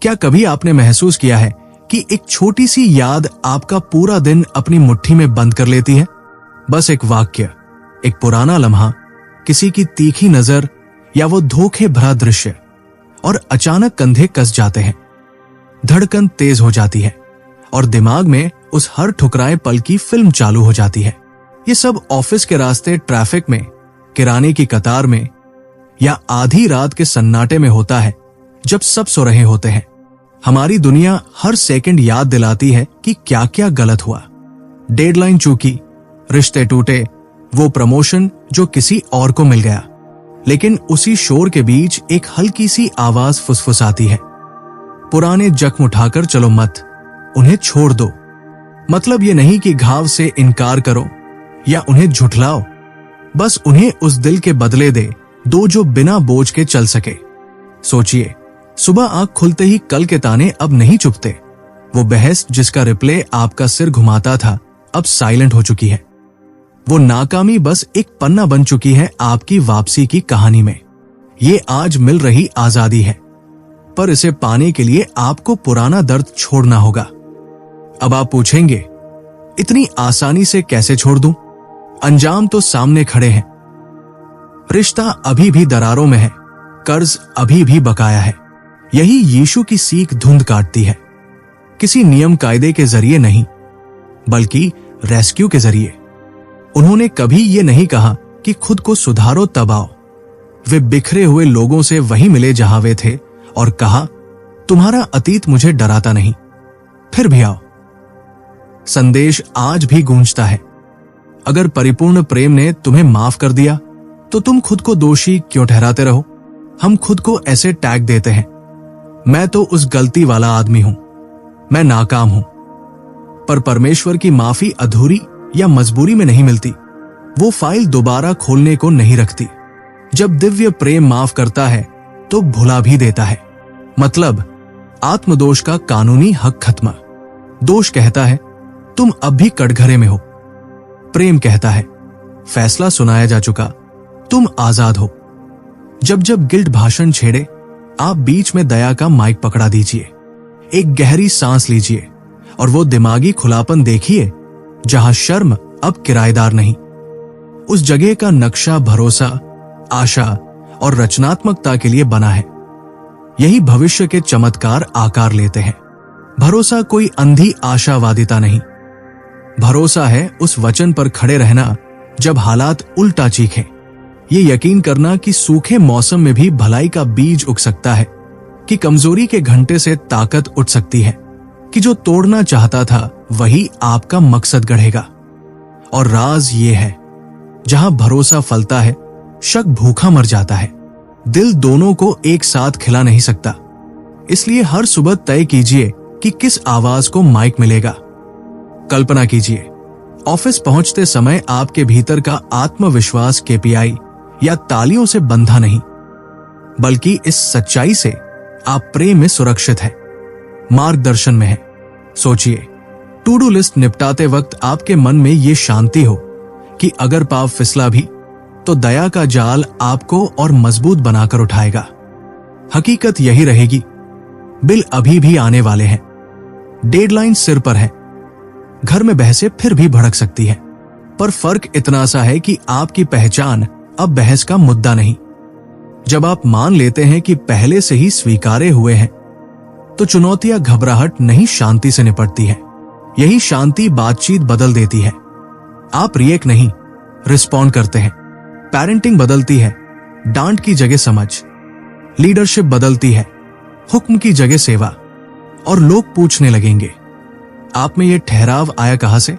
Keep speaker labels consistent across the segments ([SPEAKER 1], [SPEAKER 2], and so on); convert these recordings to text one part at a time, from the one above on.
[SPEAKER 1] क्या कभी आपने महसूस किया है कि एक छोटी सी याद आपका पूरा दिन अपनी मुट्ठी में बंद कर लेती है? बस एक वाक्य, एक पुराना लम्हा, किसी की तीखी नजर या वो धोखे भरा दृश्य, और अचानक कंधे कस जाते हैं, धड़कन तेज हो जाती है और दिमाग में उस हर ठुकराए पल की फिल्म चालू हो जाती है। ये सब ऑफिस के रास्ते, ट्रैफिक में, किराने की कतार में या आधी रात के सन्नाटे में होता है, जब सब सो रहे होते हैं। हमारी दुनिया हर सेकंड याद दिलाती है कि क्या क्या गलत हुआ। डेडलाइन चूकी, रिश्ते टूटे, वो प्रमोशन जो किसी और को मिल गया। लेकिन उसी शोर के बीच एक हल्की सी आवाज फुसफुसाती है, पुराने जख्म उठाकर चलो मत, उन्हें छोड़ दो। मतलब ये नहीं कि घाव से इनकार करो या उन्हें झुठलाओ, बस उन्हें उस दिल के बदले दो जो बिना बोझ के चल सके। सोचिए, सुबह आंख खुलते ही कल के ताने अब नहीं चुपते। वो बहस जिसका रिप्ले आपका सिर घुमाता था, अब साइलेंट हो चुकी है। वो नाकामी बस एक पन्ना बन चुकी है आपकी वापसी की कहानी में। ये आज मिल रही आजादी है, पर इसे पाने के लिए आपको पुराना दर्द छोड़ना होगा। अब आप पूछेंगे, इतनी आसानी से कैसे छोड़ दूं? अंजाम तो सामने खड़े हैं। रिश्ता अभी भी दरारों में है, कर्ज अभी भी बकाया है। यही यीशु की सीख धुंध काटती है, किसी नियम कायदे के जरिए नहीं, बल्कि रेस्क्यू के जरिए। उन्होंने कभी ये नहीं कहा कि खुद को सुधारो तब आओ। वे बिखरे हुए लोगों से वहीं मिले जहां वे थे और कहा, तुम्हारा अतीत मुझे डराता नहीं, फिर भी आओ। संदेश आज भी गूंजता है, अगर परिपूर्ण प्रेम ने तुम्हें माफ कर दिया तो तुम खुद को दोषी क्यों ठहराते रहो? हम खुद को ऐसे टैग देते हैं, मैं तो उस गलती वाला आदमी हूं, मैं नाकाम हूं। पर परमेश्वर की माफी अधूरी या मजबूरी में नहीं मिलती, वो फाइल दोबारा खोलने को नहीं रखती। जब दिव्य प्रेम माफ करता है तो भुला भी देता है। मतलब आत्मदोष का कानूनी हक खत्म। दोष कहता है तुम अब भी कटघरे में हो, प्रेम कहता है फैसला सुनाया जा चुका, तुम आजाद हो। जब जब गिल्ट भाषण छेड़े, आप बीच में दया का माइक पकड़ा दीजिए, एक गहरी सांस लीजिए और वो दिमागी खुलापन देखिए जहां शर्म अब किराएदार नहीं। उस जगह का नक्शा भरोसा, आशा और रचनात्मकता के लिए बना है। यही भविष्य के चमत्कार आकार लेते हैं। भरोसा कोई अंधी आशावादिता नहीं, भरोसा है उस वचन पर खड़े रहना जब हालात उल्टा चीखें। ये यकीन करना कि सूखे मौसम में भी भलाई का बीज उग सकता है, कि कमजोरी के घंटे से ताकत उठ सकती है, कि जो तोड़ना चाहता था वही आपका मकसद गढ़ेगा। और राज ये है, जहां भरोसा फलता है, शक भूखा मर जाता है। दिल दोनों को एक साथ खिला नहीं सकता। इसलिए हर सुबह तय कीजिए कि किस आवाज को माइक मिलेगा। कल्पना कीजिए, ऑफिस पहुंचते समय आपके भीतर का आत्मविश्वास केपीआई या तालियों से बंधा नहीं, बल्कि इस सच्चाई से आप प्रेम में सुरक्षित हैं, मार्गदर्शन में हैं। सोचिए, टू डू लिस्ट निपटाते वक्त आपके मन में ये शांति हो कि अगर पांव फिसला भी तो दया का जाल आपको और मजबूत बनाकर उठाएगा। हकीकत यही रहेगी, बिल अभी भी आने वाले हैं, डेडलाइन सिर पर है, घर में बहसें फिर भी भड़क सकती है, पर फर्क इतना सा है कि आपकी पहचान अब बहस का मुद्दा नहीं। जब आप मान लेते हैं कि पहले से ही स्वीकारे हुए हैं, तो चुनौतियां घबराहट नहीं शांति से निपटती है। यही शांति बातचीत बदल देती है। आप रिएक्ट नहीं, रिस्पॉन्ड करते हैं। पेरेंटिंग बदलती है, डांट की जगह समझ। लीडरशिप बदलती है, हुक्म की जगह सेवा। और लोग पूछने लगेंगे, आप में ये ठहराव आया कहां से?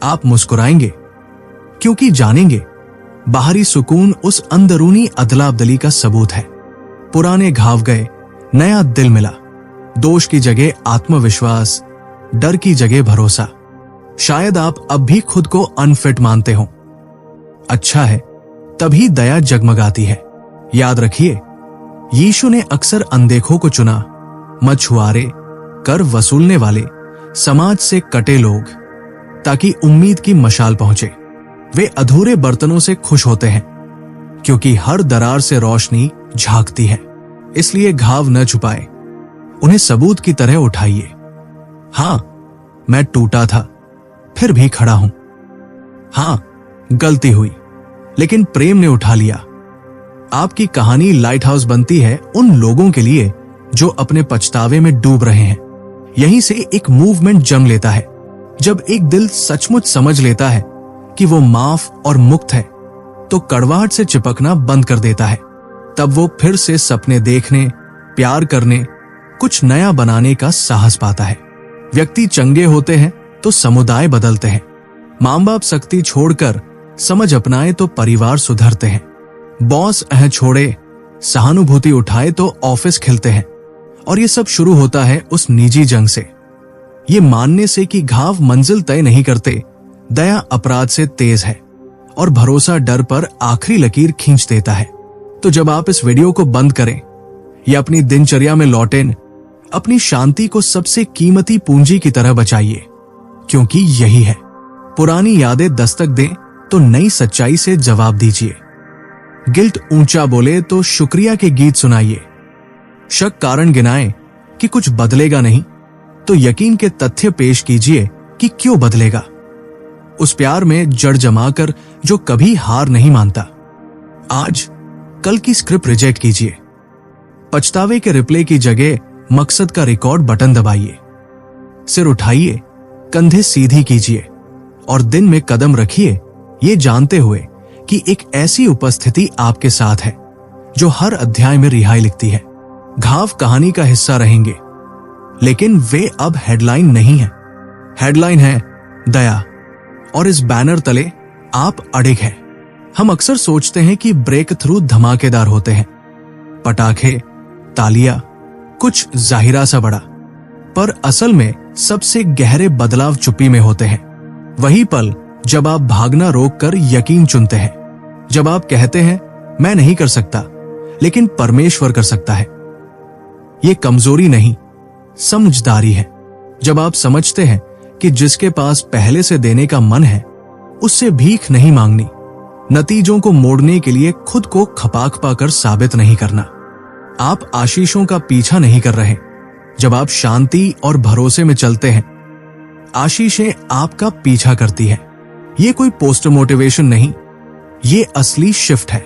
[SPEAKER 1] आप मुस्कुराएंगे, क्योंकि जानेंगे बाहरी सुकून उस अंदरूनी अदला-बदली का सबूत है। पुराने घाव गए, नया दिल मिला। दोष की जगह आत्मविश्वास, डर की जगह भरोसा। शायद आप अब भी खुद को अनफिट मानते हो। अच्छा है, तभी दया जगमगाती है। याद रखिए, यीशु ने अक्सर अनदेखों को चुना, मछुआरे, कर वसूलने वाले, समाज से कटे लोग, ताकि उम्मीद की मशाल पहुंचे। वे अधूरे बर्तनों से खुश होते हैं, क्योंकि हर दरार से रोशनी झांकती है। इसलिए घाव न छुपाए, उन्हें सबूत की तरह उठाइए। हाँ, मैं टूटा था, फिर भी खड़ा हूं। हाँ, गलती हुई, लेकिन प्रेम ने उठा लिया। आपकी कहानी लाइट हाउस बनती है उन लोगों के लिए जो अपने पछतावे में डूब रहे हैं। यहीं से एक मूवमेंट जन्म लेता है। जब एक दिल सचमुच समझ लेता है कि वो माफ और मुक्त है, तो कड़वाहट से चिपकना बंद कर देता है। तब वो फिर से सपने देखने, प्यार करने, कुछ नया बनाने का साहस पाता है। व्यक्ति चंगे होते हैं तो समुदाय बदलते हैं। मां बाप सख्ती छोड़कर समझ अपनाए तो परिवार सुधरते हैं। बॉस अह छोड़े, सहानुभूति उठाए तो ऑफिस खिलते हैं। और ये सब शुरू होता है उस निजी जंग से, ये मानने से कि घाव मंजिल तय नहीं करते, दया अपराध से तेज है और भरोसा डर पर आखिरी लकीर खींच देता है। तो जब आप इस वीडियो को बंद करें या अपनी दिनचर्या में लौटें, अपनी शांति को सबसे कीमती पूंजी की तरह बचाइए, क्योंकि यही है। पुरानी यादें दस्तक दें तो नई सच्चाई से जवाब दीजिए। गिल्ट ऊंचा बोले तो शुक्रिया के गीत सुनाइए। शक कारण गिनाए कि कुछ बदलेगा नहीं, तो यकीन के तथ्य पेश कीजिए कि क्यों बदलेगा। उस प्यार में जड़ जमाकर जो कभी हार नहीं मानता। आज कल की स्क्रिप्ट रिजेक्ट कीजिए। पछतावे के रिप्ले की जगह मकसद का रिकॉर्ड बटन दबाइए। सिर उठाइए, कंधे सीधी कीजिए और दिन में कदम रखिए, ये जानते हुए कि एक ऐसी उपस्थिति आपके साथ है जो हर अध्याय में रिहाई लिखती है। घाव कहानी का हिस्सा रहेंगे, लेकिन वे अब हेडलाइन नहीं है। हेडलाइन है दया, और इस बैनर तले आप अडिग हैं। हम अक्सर सोचते हैं कि ब्रेक थ्रू धमाकेदार होते हैं, पटाखे, तालियां, कुछ जाहिरा सा बड़ा, पर असल में सबसे गहरे बदलाव चुप्पी में होते हैं। वही पल जब आप भागना रोककर यकीन चुनते हैं, जब आप कहते हैं मैं नहीं कर सकता, लेकिन परमेश्वर कर सकता है। ये कमजोरी नहीं, समझदारी है। जब आप समझते हैं कि जिसके पास पहले से देने का मन है, उससे भीख नहीं मांगनी, नतीजों को मोड़ने के लिए खुद को खपाक पाकर साबित नहीं करना। आप आशीषों का पीछा नहीं कर रहे। जब आप शांति और भरोसे में चलते हैं, आशीषें आपका पीछा करती है। ये कोई पोस्टर मोटिवेशन नहीं, ये असली शिफ्ट है।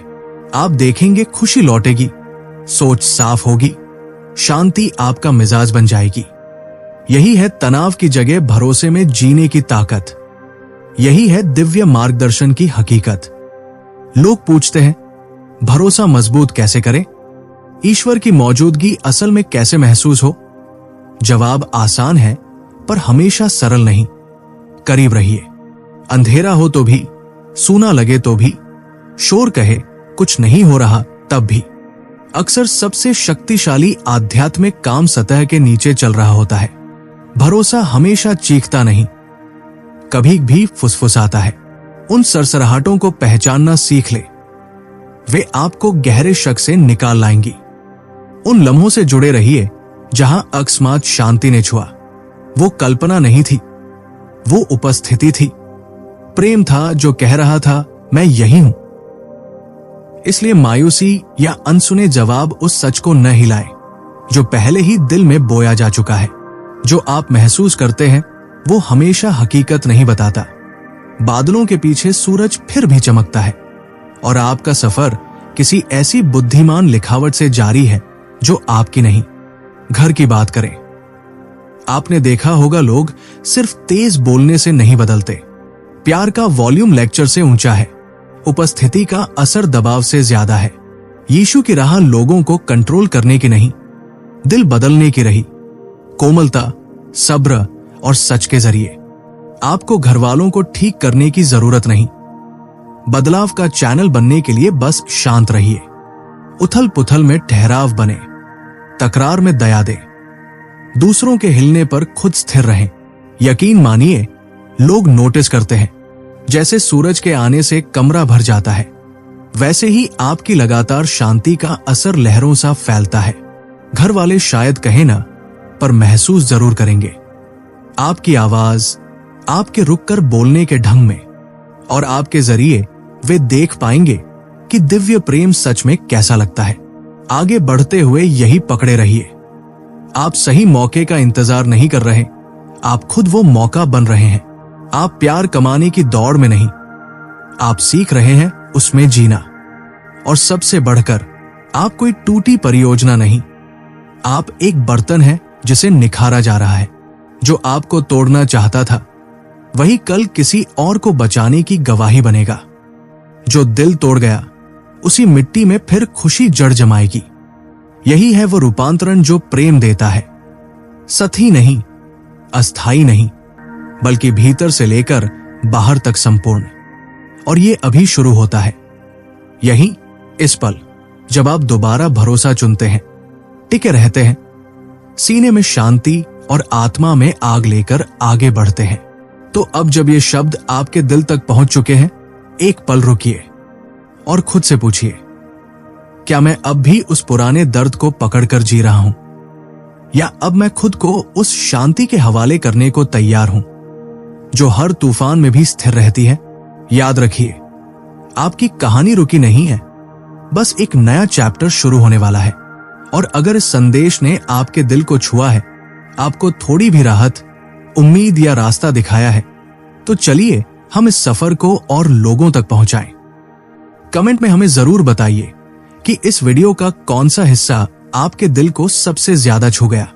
[SPEAKER 1] आप देखेंगे खुशी लौटेगी, सोच साफ होगी, शांति आपका मिजाज बन जाएगी। यही है तनाव की जगह भरोसे में जीने की ताकत। यही है दिव्य मार्गदर्शन की हकीकत। लोग पूछते हैं, भरोसा मजबूत कैसे करें? ईश्वर की मौजूदगी असल में कैसे महसूस हो? जवाब आसान है, पर हमेशा सरल नहीं। करीब रहिए। अंधेरा हो तो भी, सूना लगे तो भी, शोर कहे कुछ नहीं हो रहा तब भी। अक्सर सबसे शक्तिशाली आध्यात्मिक काम सतह के नीचे चल रहा होता है। भरोसा हमेशा चीखता नहीं, कभी भी फुसफुसाता है। उन सरसराहटों को पहचानना सीख ले, वे आपको गहरे शक से निकाल लाएंगी। उन लम्हों से जुड़े रहिए जहां अकस्मात शांति ने छुआ। वो कल्पना नहीं थी, वो उपस्थिति थी। प्रेम था जो कह रहा था मैं यही हूं। इसलिए मायूसी या अनसुने जवाब उस सच को न हिलाए जो पहले ही दिल में बोया जा चुका है। जो आप महसूस करते हैं वो हमेशा हकीकत नहीं बताता। बादलों के पीछे सूरज फिर भी चमकता है, और आपका सफर किसी ऐसी बुद्धिमान लिखावट से जारी है जो आपकी नहीं। घर की बात करें, आपने देखा होगा लोग सिर्फ तेज बोलने से नहीं बदलते। प्यार का वॉल्यूम लेक्चर से ऊंचा है, उपस्थिति का असर दबाव से ज्यादा है। यीशु की राह लोगों को कंट्रोल करने की नहीं, दिल बदलने की रही। कोमलता, सब्र और सच के जरिए। आपको घरवालों को ठीक करने की जरूरत नहीं। बदलाव का चैनल बनने के लिए बस शांत रहिए। उथल पुथल में ठहराव बने, तकरार में दया दे, दूसरों के हिलने पर खुद स्थिर रहें। यकीन मानिए, लोग नोटिस करते हैं। जैसे सूरज के आने से कमरा भर जाता है, वैसे ही आपकी लगातार शांति का असर लहरों सा फैलता है। घर वाले शायद कहे ना, पर महसूस जरूर करेंगे। आपकी आवाज, आपके रुककर बोलने के ढंग में, और आपके जरिए वे देख पाएंगे कि दिव्य प्रेम सच में कैसा लगता है। आगे बढ़ते हुए यही पकड़े रहिए। आप सही मौके का इंतजार नहीं कर रहे, आप खुद वो मौका बन रहे हैं। आप प्यार कमाने की दौड़ में नहीं, आप सीख रहे हैं उसमें जीना। और सबसे बढ़कर आप कोई टूटी परियोजना नहीं, आप एक बर्तन हैं जिसे निखारा जा रहा है। जो आपको तोड़ना चाहता था वही कल किसी और को बचाने की गवाही बनेगा। जो दिल तोड़ गया उसी मिट्टी में फिर खुशी जड़ जमाएगी। यही है वो रूपांतरण जो प्रेम देता है, सतही नहीं, अस्थाई नहीं, बल्कि भीतर से लेकर बाहर तक संपूर्ण। और ये अभी शुरू होता है, यही इस पल जब आप दोबारा भरोसा चुनते हैं, टिके रहते हैं, सीने में शांति और आत्मा में आग लेकर आगे बढ़ते हैं। तो अब जब ये शब्द आपके दिल तक पहुंच चुके हैं, एक पल रुकिए और खुद से पूछिए, क्या मैं अब भी उस पुराने दर्द को पकड़कर जी रहा हूं, या अब मैं खुद को उस शांति के हवाले करने को तैयार हूं जो हर तूफान में भी स्थिर रहती है। याद रखिए, आपकी कहानी रुकी नहीं है, बस एक नया चैप्टर शुरू होने वाला है। और अगर इस संदेश ने आपके दिल को छुआ है, आपको थोड़ी भी राहत, उम्मीद या रास्ता दिखाया है, तो चलिए हम इस सफर को और लोगों तक पहुंचाएं। कमेंट में हमें जरूर बताइए कि इस वीडियो का कौन सा हिस्सा आपके दिल को सबसे ज्यादा छू गया।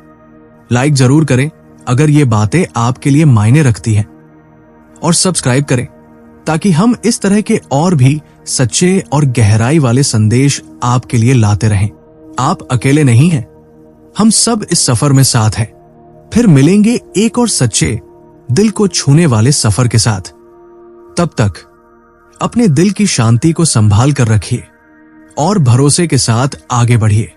[SPEAKER 1] लाइक जरूर करें अगर ये बातें आपके लिए मायने रखती हैं, और सब्सक्राइब करें ताकि हम इस तरह के और भी सच्चे और गहराई वाले संदेश आपके लिए लाते रहें। आप अकेले नहीं हैं, हम सब इस सफर में साथ हैं। फिर मिलेंगे एक और सच्चे, दिल को छूने वाले सफर के साथ। तब तक अपने दिल की शांति को संभाल कर रखिए और भरोसे के साथ आगे बढ़िए।